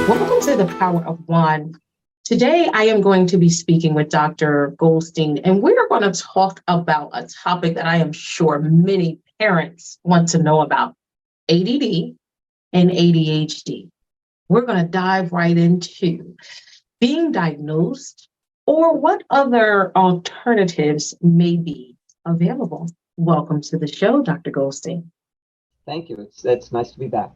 Welcome to the Power of One. Today, I am going to be speaking with Dr. Goldstein, and we're going to talk about a topic that I am sure many parents want to know about, ADD and ADHD. We're going to dive right into being diagnosed or what other alternatives may be available. Welcome to the show, Dr. Goldstein. Thank you. It's nice to be back.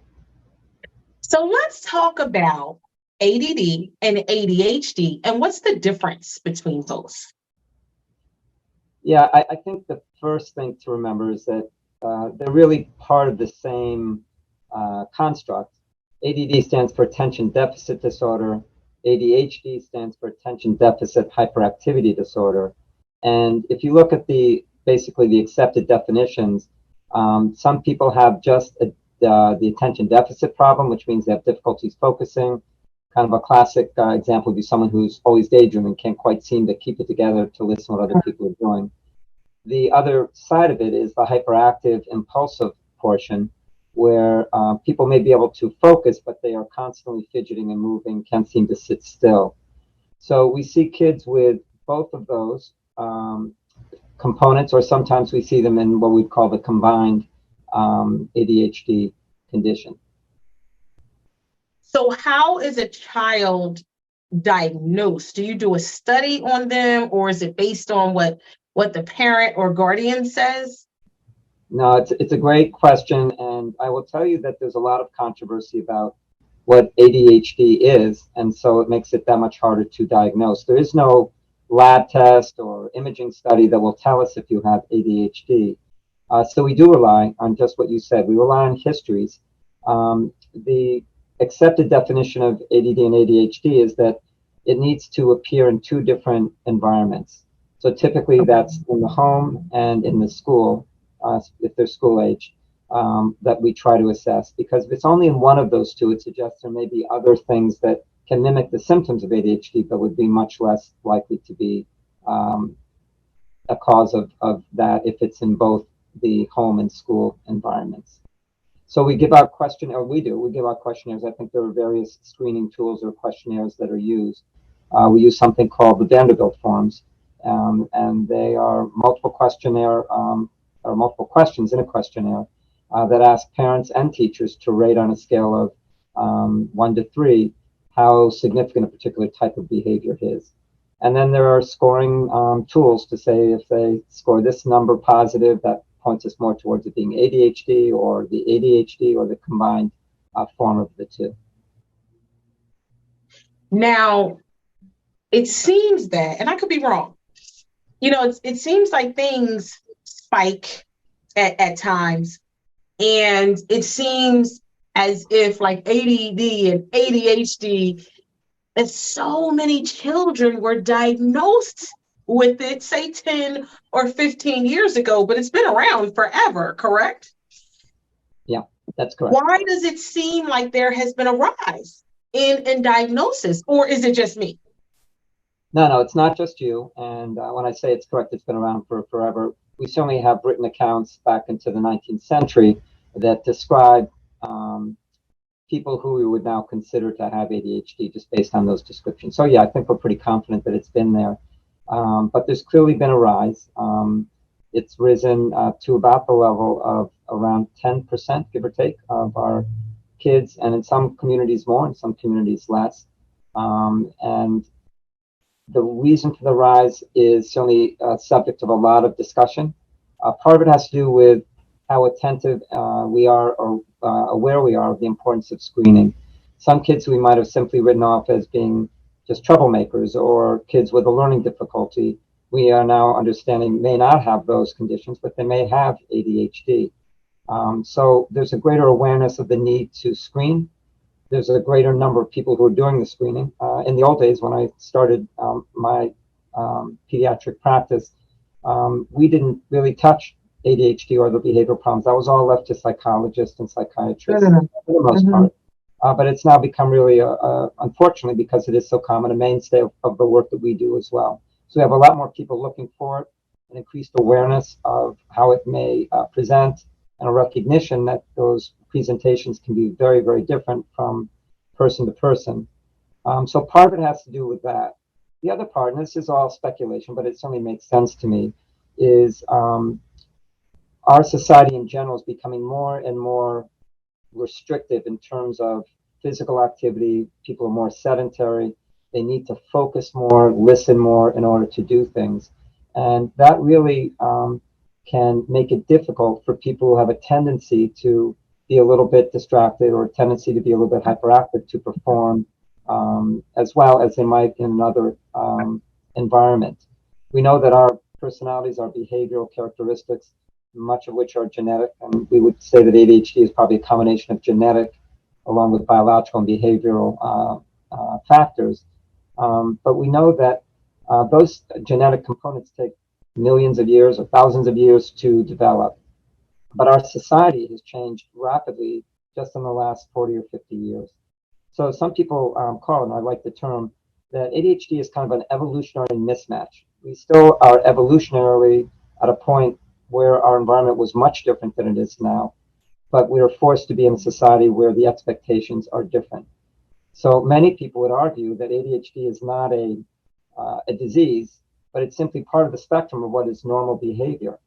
So let's talk about ADD and ADHD and what's the difference between both? Yeah, I think the first thing to remember is that they're really part of the same construct. ADD stands for attention deficit disorder. ADHD stands for attention deficit hyperactivity disorder. And if you look at basically the accepted definitions, some people have just the attention deficit problem, which means they have difficulties focusing. Kind of a classic example would be someone who's always daydreaming, can't quite seem to keep it together to listen to what other people are doing. The other side of it is the hyperactive impulsive portion, where people may be able to focus, but they are constantly fidgeting and moving, can't seem to sit still. So we see kids with both of those components, or sometimes we see them in what we call the combined ADHD condition. So how is a child diagnosed? Do you do a study on them, or is it based on what the parent or guardian says? No, it's a great question, and I will tell you that there's a lot of controversy about what ADHD is, and so it makes it that much harder to diagnose. There is no lab test or imaging study that will tell us if you have ADHD. So we do rely on just what you said. We rely on histories. The accepted definition of ADD and ADHD is that it needs to appear in two different environments. So typically that's in the home and in the school, if they're school age, that we try to assess. Because if it's only in one of those two, it suggests there may be other things that can mimic the symptoms of ADHD, but would be much less likely to be a cause of that if it's in both the home and school environments. So we give out questionnaires. We give out questionnaires. I think there are various screening tools or questionnaires that are used. We use something called the Vanderbilt forms, and they are multiple questions in a questionnaire that ask parents and teachers to rate on a scale of 1 to 3 how significant a particular type of behavior is. And then there are scoring tools to say if they score this number positive, that points us more towards it being ADHD or the ADHD or the combined form of the two. Now, it seems that, and I could be wrong, it seems like things spike at times, and it seems as if like ADD and ADHD, and so many children were diagnosed with it, say 10 or 15 years ago, but it's been around forever, correct? Yeah, that's correct. Why does it seem like there has been a rise in diagnosis, or is it just me? No, it's not just you. And when I say it's correct, it's been around for forever. We certainly have written accounts back into the 19th century that describe people who we would now consider to have ADHD just based on those descriptions. So yeah, I think we're pretty confident that it's been there. But there's clearly been a rise. It's risen to about the level of around 10%, give or take, of our kids, and in some communities more, in some communities less. And the reason for the rise is certainly subject of a lot of discussion. Part of it has to do with how attentive we are or aware we are of the importance of screening. Some kids we might have simply written off as being just troublemakers or kids with a learning difficulty, we are now understanding may not have those conditions, but they may have ADHD. So there's a greater awareness of the need to screen. There's a greater number of people who are doing the screening. In the old days, when I started my pediatric practice, we didn't really touch ADHD or the behavioral problems. That was all left to psychologists and psychiatrists for the most part. But it's now become really, unfortunately, because it is so common, a mainstay of the work that we do as well. So we have a lot more people looking for it, an increased awareness of how it may present, and a recognition that those presentations can be very, very different from person to person. So part of it has to do with that. The other part, and this is all speculation, but it certainly makes sense to me, is our society in general is becoming more and more restrictive in terms of physical activity. People are more sedentary. They need to focus more, listen more in order to do things. And that really can make it difficult for people who have a tendency to be a little bit distracted or a tendency to be a little bit hyperactive to perform as well as they might in another environment. We know that our personalities, our behavioral characteristics, much of which are genetic, and we would say that ADHD is probably a combination of genetic along with biological and behavioral factors. But we know that those genetic components take millions of years or thousands of years to develop. But our society has changed rapidly just in the last 40 or 50 years. So some people call, and I like the term, that ADHD is kind of an evolutionary mismatch. We still are evolutionarily at a point where our environment was much different than it is now, but we are forced to be in a society where the expectations are different. So many people would argue that ADHD is not a disease, but it's simply part of the spectrum of what is normal behavior.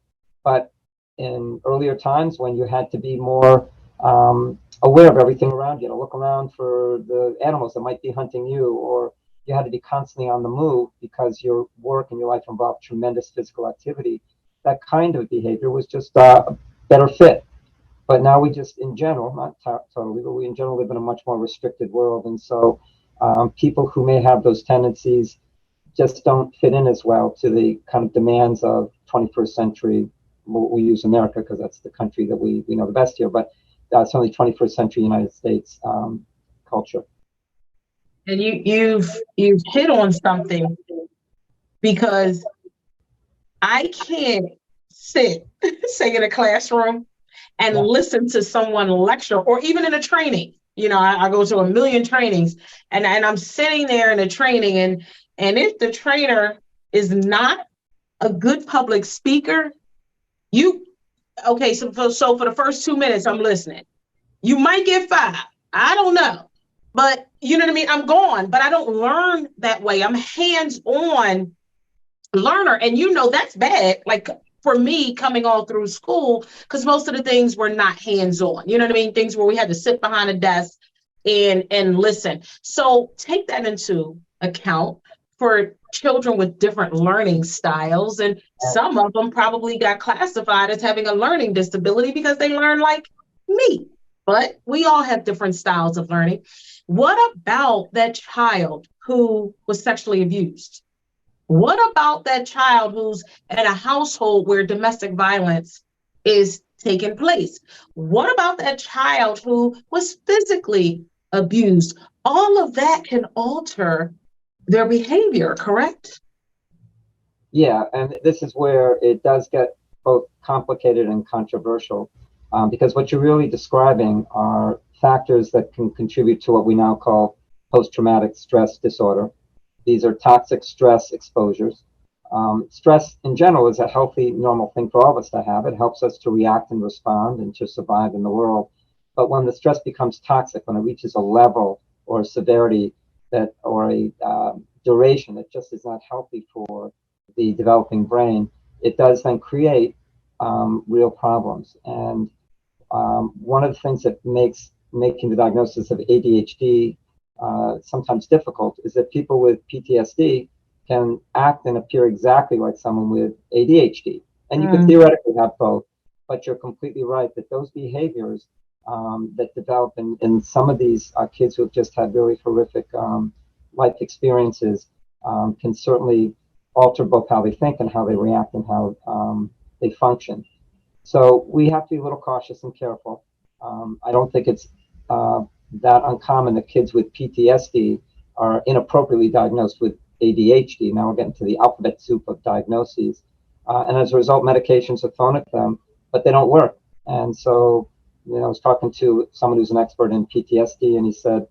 But in earlier times when you had to be more aware of everything around you, to look around for the animals that might be hunting you, or you had to be constantly on the move because your work and your life involved tremendous physical activity, that kind of behavior was just a better fit. But now we just, in general, not totally, but we in general live in a much more restricted world. And so people who may have those tendencies just don't fit in as well to the kind of demands of 21st century. We use America because that's the country that we know the best here, but certainly 21st century United States culture. And you've hit on something, because I can't sit, say, in a classroom and listen to someone lecture, or even in a training. You know, I go to a million trainings, and I'm sitting there in a training, and if the trainer is not a good public speaker, so for the first 2 minutes, I'm listening. You might get 5. I don't know. But you know what I mean? I'm gone, but I don't learn that way. I'm hands-on learner. And that's bad. Like for me, coming all through school, because most of the things were not hands-on. You know what I mean? Things where we had to sit behind a desk and listen. So take that into account for children with different learning styles. And some of them probably got classified as having a learning disability because they learn like me. But we all have different styles of learning. What about that child who was sexually abused? What about that child who's in a household where domestic violence is taking place? What about that child who was physically abused? All of that can alter their behavior, correct? Yeah, and this is where it does get both complicated and controversial, because what you're really describing are factors that can contribute to what we now call post-traumatic stress disorder. These are toxic stress exposures. Stress in general is a healthy, normal thing for all of us to have. It helps us to react and respond and to survive in the world. But when the stress becomes toxic, when it reaches a level or a severity or a duration that just is not healthy for the developing brain, it does then create real problems. And one of the things that makes making the diagnosis of ADHD sometimes difficult is that people with PTSD can act and appear exactly like someone with ADHD. And you could theoretically have both, but you're completely right that those behaviors that develop in some of these kids who have just had really horrific life experiences can certainly alter both how they think and how they react and how they function. So we have to be a little cautious and careful. I don't think it's that uncommon that kids with PTSD are inappropriately diagnosed with ADHD. Now we're getting to the alphabet soup of diagnoses. And as a result, medications are thrown at them, but they don't work. And so, I was talking to someone who's an expert in PTSD, and he said,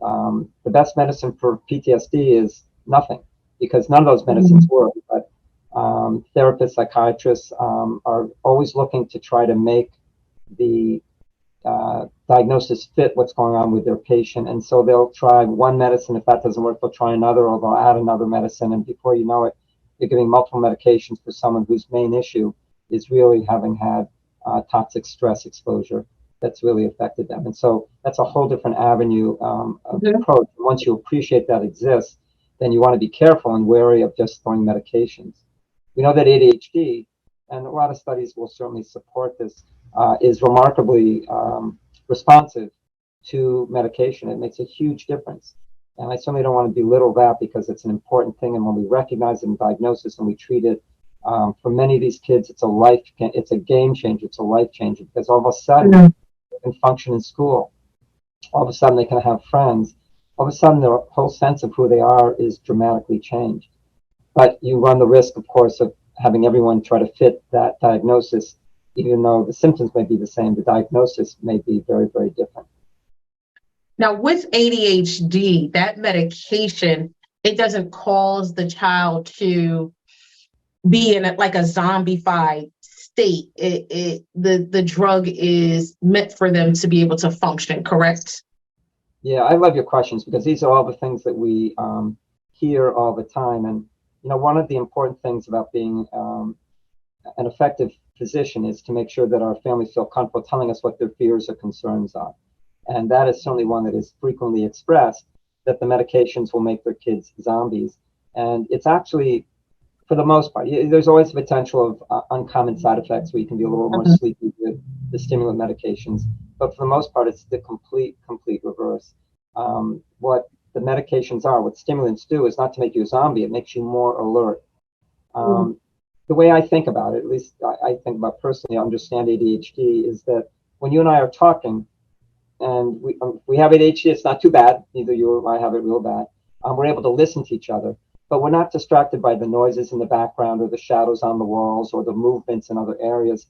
the best medicine for PTSD is nothing, because none of those medicines work. But therapists, psychiatrists are always looking to try to make the diagnosis fit what's going on with their patient. And so they'll try one medicine. If that doesn't work, they'll try another, or they'll add another medicine. And before you know it, you're giving multiple medications for someone whose main issue is really having had toxic stress exposure that's really affected them. And so that's a whole different avenue of approach. Once you appreciate that exists, then you want to be careful and wary of just throwing medications. We know that ADHD, and a lot of studies will certainly support this, is remarkably responsive to medication. It makes a huge difference. And I certainly don't want to belittle that, because it's an important thing. And when we recognize it in diagnosis and we treat it, for many of these kids, it's a game changer, it's a life changer, because all of a sudden they can function in school. All of a sudden they can have friends. All of a sudden their whole sense of who they are is dramatically changed. But you run the risk, of course, of having everyone try to fit that diagnosis. Even though the symptoms may be the same, the diagnosis may be very, very different. Now, with ADHD, that medication, it doesn't cause the child to be in like a zombified state. The drug is meant for them to be able to function, correct? Yeah, I love your questions, because these are all the things that we hear all the time. And one of the important things about being an effective physician is to make sure that our families feel comfortable telling us what their fears or concerns are. And that is certainly one that is frequently expressed, that the medications will make their kids zombies. And it's actually, for the most part, there's always the potential of uncommon side effects where you can be a little more sleepy with the stimulant medications. But for the most part, it's the complete reverse. What the medications are, what stimulants do, is not to make you a zombie. It makes you more alert. The way I think about it, at least I think about personally, understand ADHD, is that when you and I are talking, and we have ADHD, it's not too bad. Neither you or I have it real bad. We're able to listen to each other, but we're not distracted by the noises in the background, or the shadows on the walls, or the movements in other areas.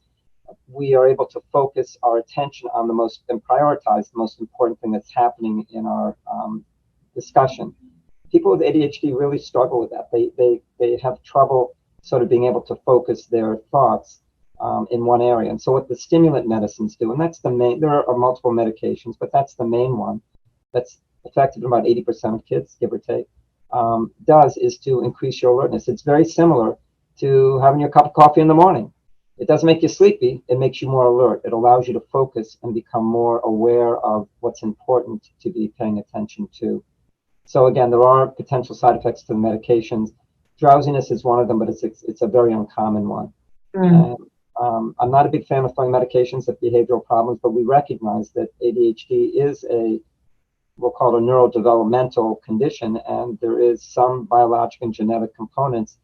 We are able to focus our attention on and prioritize the most important thing that's happening in our discussion. People with ADHD really struggle with that. They have trouble sort of being able to focus their thoughts in one area. And so what the stimulant medicines do, and that's the main, there are multiple medications, but that's the main one that's effective in about 80% of kids, give or take, does is to increase your alertness. It's very similar to having your cup of coffee in the morning. It doesn't make you sleepy, it makes you more alert. It allows you to focus and become more aware of what's important to be paying attention to. So again, there are potential side effects to the medications. Drowsiness is one of them, but it's a very uncommon one. And, I'm not a big fan of throwing medications at behavioral problems, but we recognize that ADHD is we'll call it a neurodevelopmental condition, and there is some biologic and genetic components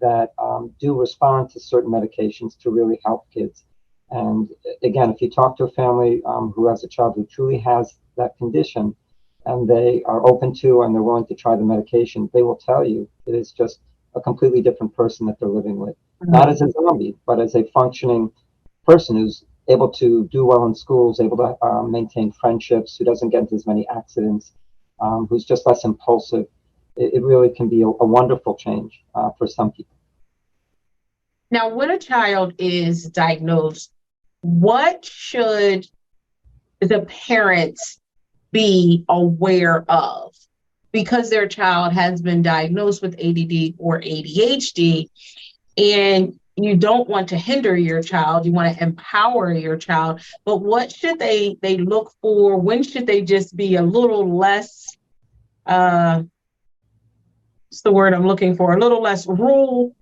that do respond to certain medications to really help kids. And again, if you talk to a family who has a child who truly has that condition, and they are open to and they're willing to try the medication, they will tell you it is just a completely different person that they're living with. Not as a zombie, but as a functioning person who's able to do well in schools, able to maintain friendships, who doesn't get into as many accidents, who's just less impulsive. It really can be a wonderful change for some people. Now, when a child is diagnosed, what should the parents be aware of? Because their child has been diagnosed with ADD or ADHD, and you don't want to hinder your child, you want to empower your child, but what should they look for? When should they just be a little less, what's the word I'm looking for? A little less rule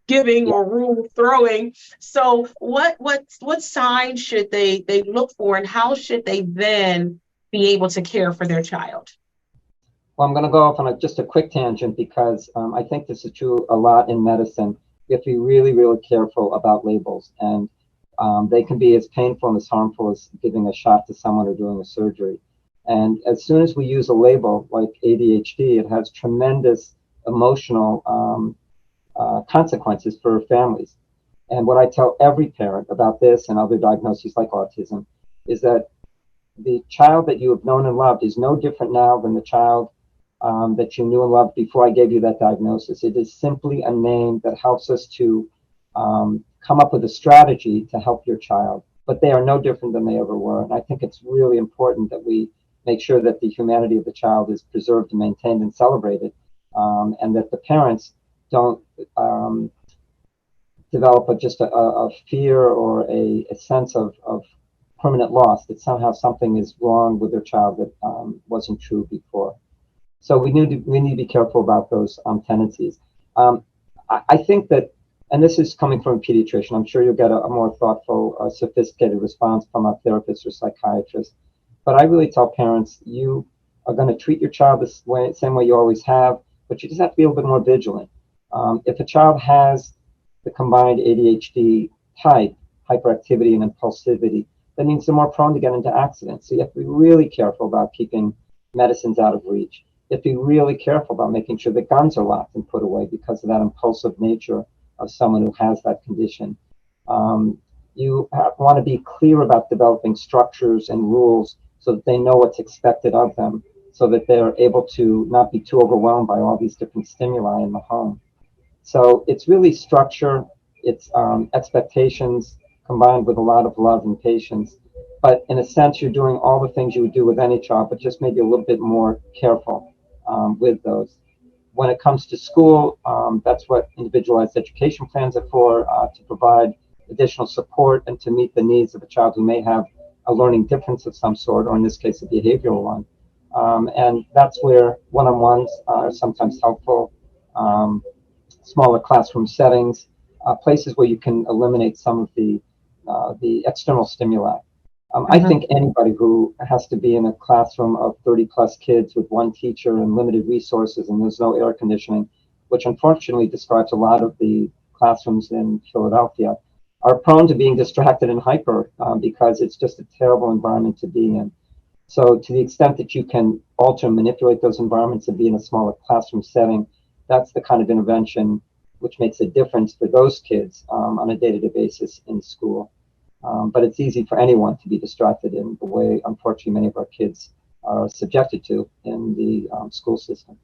giving or rule throwing. So what signs should they look for, and how should they then be able to care for their child? Well, I'm going to go off on just a quick tangent, because I think this is true a lot in medicine. You have to be really, really careful about labels, and they can be as painful and as harmful as giving a shot to someone or doing a surgery. And as soon as we use a label like ADHD, it has tremendous emotional consequences for families. And what I tell every parent about this and other diagnoses like autism is that the child that you have known and loved is no different now than the child that you knew and loved before I gave you that diagnosis. It is simply a name that helps us to come up with a strategy to help your child. but they are no different than they ever were. And I think it's really important that we make sure that the humanity of the child is preserved and maintained and celebrated, and that the parents don't develop just a fear or a sense of permanent loss, that somehow something is wrong with their child that wasn't true before. So we need to be careful about those tendencies. I think that, and this is coming from a pediatrician, I'm sure you'll get a more thoughtful, sophisticated response from a therapist or psychiatrist. But I really tell parents, you are going to treat your child the same way you always have, but you just have to be a little bit more vigilant. If a child has the combined ADHD type, hyperactivity and impulsivity, that means they're more prone to get into accidents. So you have to be really careful about keeping medicines out of reach. You have to be really careful about making sure that guns are locked and put away because of that impulsive nature of someone who has that condition. You want to be clear about developing structures and rules so that they know what's expected of them, so that they're able to not be too overwhelmed by all these different stimuli in the home. So it's really structure, it's expectations combined with a lot of love and patience. But in a sense, you're doing all the things you would do with any child, but just maybe a little bit more careful with those. When it comes to school, that's what individualized education plans are for, to provide additional support and to meet the needs of a child who may have a learning difference of some sort, or in this case, a behavioral one. And that's where one-on-ones are sometimes helpful. Smaller classroom settings, places where you can eliminate some of the external stimuli. I think anybody who has to be in a classroom of 30 plus kids with one teacher and limited resources and there's no air conditioning, which unfortunately describes a lot of the classrooms in Philadelphia, are prone to being distracted and hyper because it's just a terrible environment to be in. So to the extent that you can alter and manipulate those environments and be in a smaller classroom setting, that's the kind of intervention which makes a difference for those kids on a day-to-day basis in school. But it's easy for anyone to be distracted in the way, unfortunately, many of our kids are subjected to in the school system.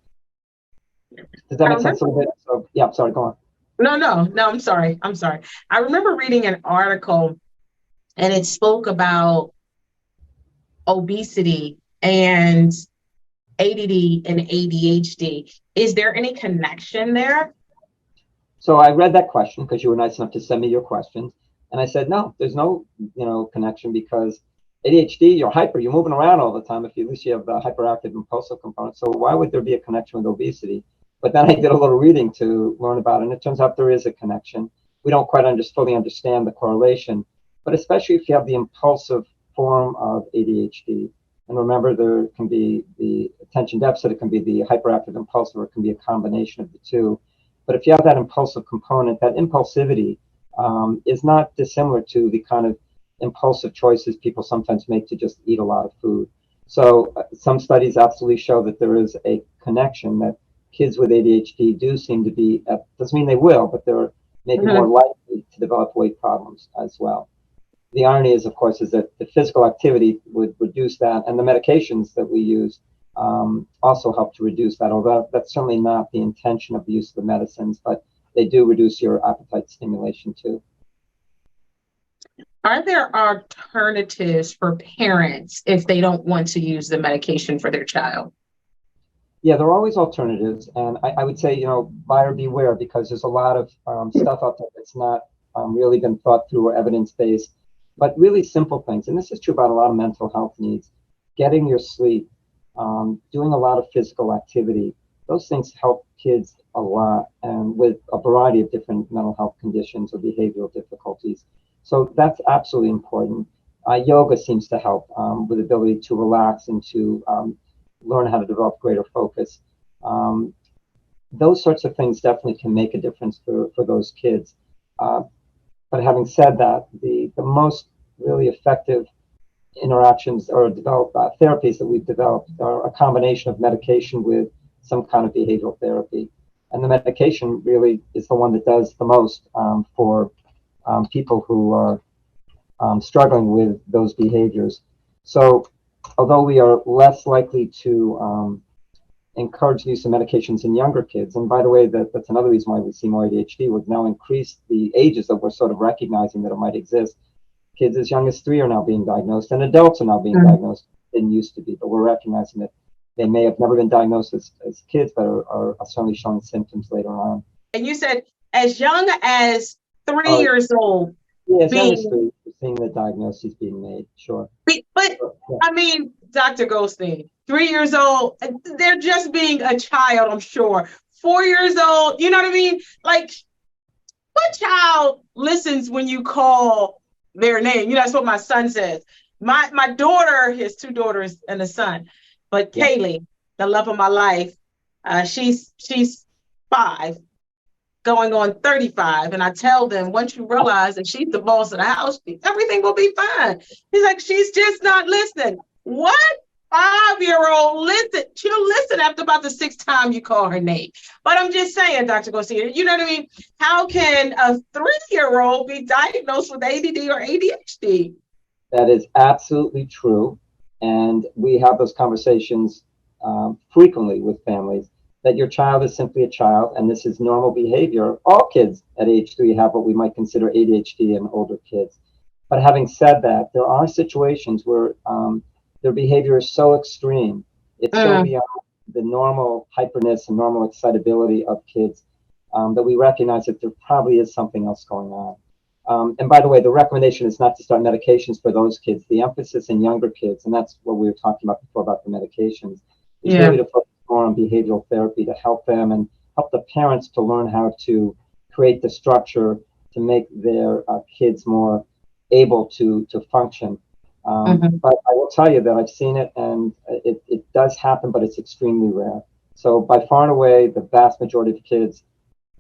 Does that make sense a little bit? So, yeah, I'm sorry, go on. No, I'm sorry. I remember reading an article and it spoke about obesity and ADD and ADHD. Is there any connection there? So I read that question because you were nice enough to send me your questions. And I said, no, there's no, connection, because ADHD, you're hyper, you're moving around all the time. At least you have the hyperactive impulsive component. So why would there be a connection with obesity? But then I did a little reading to learn about it, and it turns out there is a connection. We don't quite fully understand the correlation, but especially if you have the impulsive form of ADHD. And remember, there can be the attention deficit, it can be the hyperactive impulsive, or it can be a combination of the two. But if you have that impulsive component, that impulsivity is not dissimilar to the kind of impulsive choices people sometimes make to just eat a lot of food. So some studies absolutely show that there is a connection, that kids with ADHD do seem to be, doesn't mean they will, but they're maybe more likely to develop weight problems as well. The irony is, of course, is that the physical activity would reduce that, and the medications that we use also help to reduce that, although that's certainly not the intention of the use of the medicines, but they do reduce your appetite stimulation too. Are there alternatives for parents if they don't want to use the medication for their child? Yeah, there are always alternatives, and I would say, buyer beware, because there's a lot of stuff out there that's not really been thought through or evidence-based, but really simple things. And this is true about a lot of mental health needs. Getting your sleep, doing a lot of physical activity, those things help kids a lot, and with a variety of different mental health conditions or behavioral difficulties. So that's absolutely important. Yoga seems to help with the ability to relax and to learn how to develop greater focus. Those sorts of things definitely can make a difference for those kids. But having said that, the most really effective interactions or developed therapies that we've developed are a combination of medication with some kind of behavioral therapy. And the medication really is the one that does the most for people who are struggling with those behaviors. So although we are less likely to encourage the use of medications in younger kids, and by the way, that's another reason why we see more ADHD, we've now increased the ages that we're sort of recognizing that it might exist. Kids as young as 3 are now being diagnosed, and adults are now being diagnosed. Didn't used to be, but we're recognizing that they may have never been diagnosed as kids, but are certainly showing symptoms later on. And you said as young as 3 years old. Yeah, as young as Being, 3, we're seeing the diagnosis being made. Sure. but Yeah. I mean, Dr. Goldstein, 3 years old, they're just being a child, I'm sure. 4 years old, you know what I mean? Like, what child listens when you call their name? You know, that's what my son says. My daughter, his 2 daughters and a son, but Yeah. Kaylee, the love of my life, she's 5, going on 35. And I tell them, once you realize that she's the boss of the house, everything will be fine. He's like, she's just not listening. What? 5-year-old listen? She'll listen after about the 6th time you call her name. But I'm just saying, Dr. Goldstein, you know what I mean? How can a 3-year-old be diagnosed with ADD or ADHD? That is absolutely true. And we have those conversations frequently with families, that your child is simply a child and this is normal behavior. All kids at age 3 have what we might consider ADHD in older kids. But having said that, there are situations where their behavior is so extreme, it's so beyond the normal hyperness and normal excitability of kids, that we recognize that there probably is something else going on. And by the way, the recommendation is not to start medications for those kids. The emphasis in younger kids, and that's what we were talking about before about the medications, is really to focus more on behavioral therapy to help them and help the parents to learn how to create the structure to make their kids more able to function. But I will tell you that I've seen it, and it does happen, but it's extremely rare. So by far and away, the vast majority of kids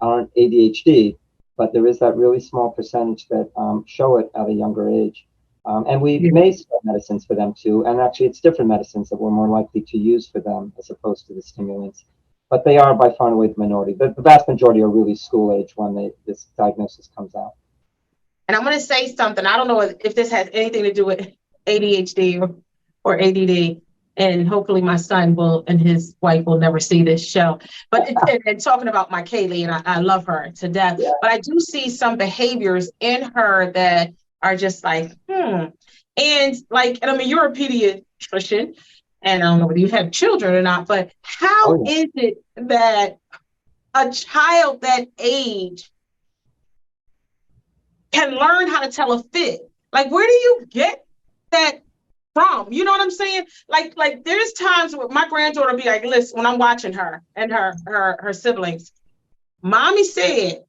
aren't ADHD, but there is that really small percentage that show it at a younger age. And we may start medicines for them too, and actually it's different medicines that we're more likely to use for them as opposed to the stimulants. But they are by far and away the minority. The vast majority are really school age when this diagnosis comes out. And I'm going to say something. I don't know if this has anything to do with ADHD or ADD. And hopefully my son will and his wife will never see this show. But and talking about my Kaylee, and I love her to death. Yeah. But I do see some behaviors in her that are just like, And like, and I mean, you're a pediatrician, and I don't know whether you have children or not, but how is it that a child that age can learn how to tell a fib? Like, where do you get that from? You know what I'm saying? Like there's times where my granddaughter be like, listen, when I'm watching her and her siblings, mommy said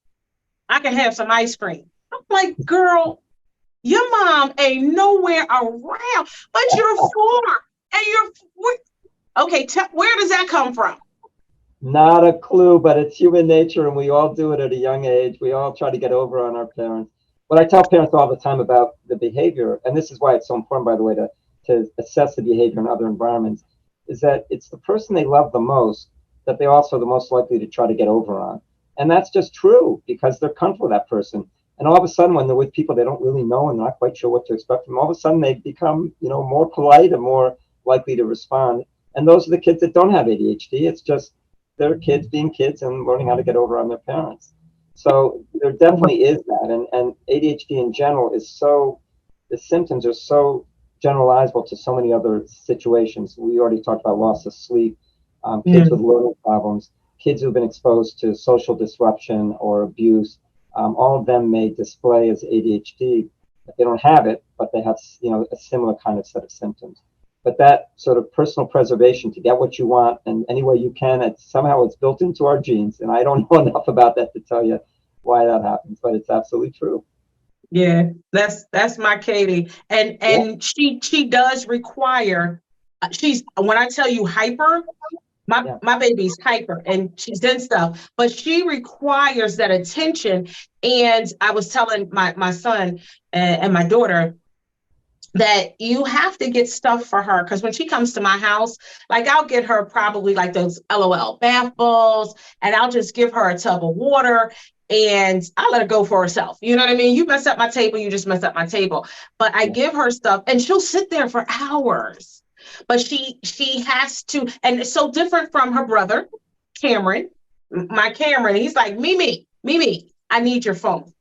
I can have some ice cream. I'm like, girl, your mom ain't nowhere around, but you're 4 and okay. Where does that come from? Not a clue, but it's human nature, and we all do it at a young age. We all try to get over on our parents. What I tell parents all the time about the behavior, and this is why it's so important, by the way, to assess the behavior in other environments, is that it's the person they love the most that they're also the most likely to try to get over on. And that's just true because they're comfortable with that person. And all of a sudden, when they're with people they don't really know and they're not quite sure what to expect from them, all of a sudden they become, more polite and more likely to respond. And those are the kids that don't have ADHD. It's just they're kids being kids and learning how to get over on their parents. So there definitely is that. And ADHD in general is the symptoms are so generalizable to so many other situations. We already talked about loss of sleep, kids with learning problems, kids who've been exposed to social disruption or abuse. All of them may display as ADHD. They don't have it, but they have, a similar kind of set of symptoms. But that sort of personal preservation to get what you want and any way you can, somehow it's built into our genes. And I don't know enough about that to tell you why that happens, but it's absolutely true. Yeah, that's my Katie. And she does require, when I tell you hyper, my baby's hyper and she's done stuff, but she requires that attention. And I was telling my son and my daughter that you have to get stuff for her, because when she comes to my house, like I'll get her probably like those LOL bath balls, and I'll just give her a tub of water and I'll let her go for herself. You know what I mean? You mess up my table, you just mess up my table. But I give her stuff and she'll sit there for hours. But she has to, and it's so different from her brother, Cameron, he's like, Mimi, I need your phone.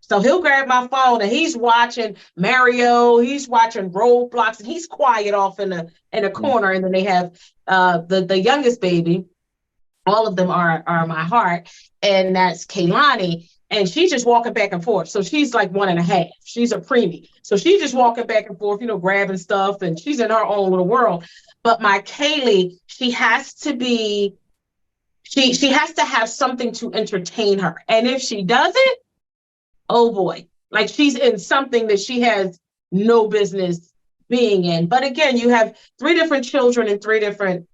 So he'll grab my phone and he's watching Mario, he's watching Roblox, and he's quiet off in a corner. And then they have the youngest baby. All of them are my heart, and that's Kaylani. And she's just walking back and forth. So she's like 1.5. She's a preemie. So she's just walking back and forth, grabbing stuff, and she's in her own little world. But my Kaylee, she has to have something to entertain her. And if she doesn't, oh boy, like she's in something that she has no business being in. But again, you have 3 different children and three different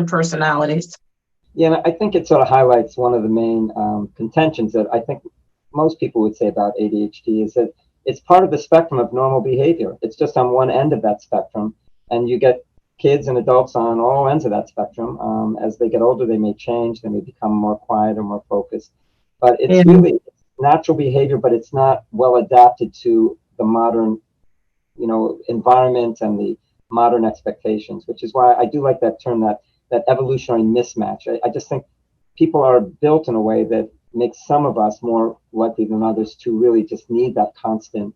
personalities. Yeah, and I think it sort of highlights one of the main contentions that I think most people would say about ADHD is that it's part of the spectrum of normal behavior. It's just on one end of that spectrum, and you get kids and adults on all ends of that spectrum. As they get older, they may change, they may become more quiet or more focused. But it's really natural behavior, but it's not well adapted to the modern, environment and the modern expectations, which is why I do like that term, that evolutionary mismatch. I just think people are built in a way that makes some of us more likely than others to really just need that constant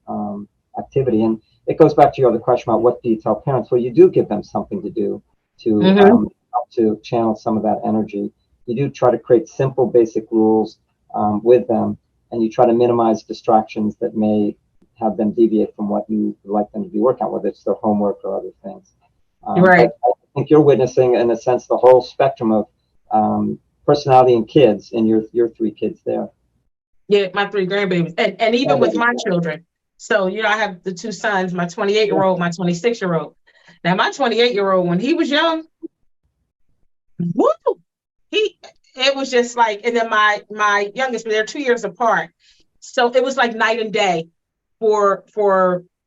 activity. And it goes back to your other question about what do you tell parents? Well, you do give them something to do to help to channel some of that energy. You do try to create simple, basic rules with them, and you try to minimize distractions that may have them deviate from what you would like them to be working on, whether it's their homework or other things. Right. I think you're witnessing, in a sense, the whole spectrum of personality in kids, and your 3 kids there. Yeah, my 3 grandbabies, and even with my children. So I have the 2 sons, my 28-year-old, my 26-year-old. Now my 28-year-old, when he was young, woo, it was just like, and then my youngest, they're 2 years apart, so it was like night and day for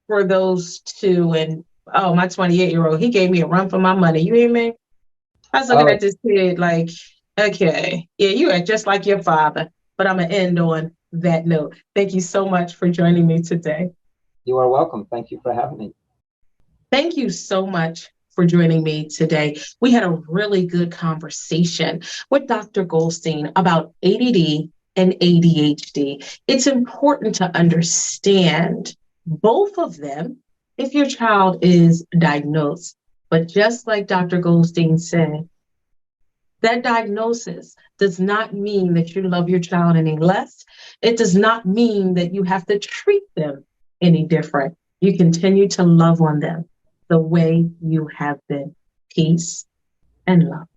those 2. And oh, my 28-year-old, he gave me a run for my money. You hear me? I was looking at this kid like, okay, yeah, you are just like your father. But I'm going to end on that note. Thank you so much for joining me today. You are welcome. Thank you for having me. Thank you so much for joining me today. We had a really good conversation with Dr. Goldstein about ADD and ADHD. It's important to understand both of them if your child is diagnosed. But just like Dr. Goldstein said, that diagnosis does not mean that you love your child any less. It does not mean that you have to treat them any different. You continue to love on them the way you have been. Peace and love.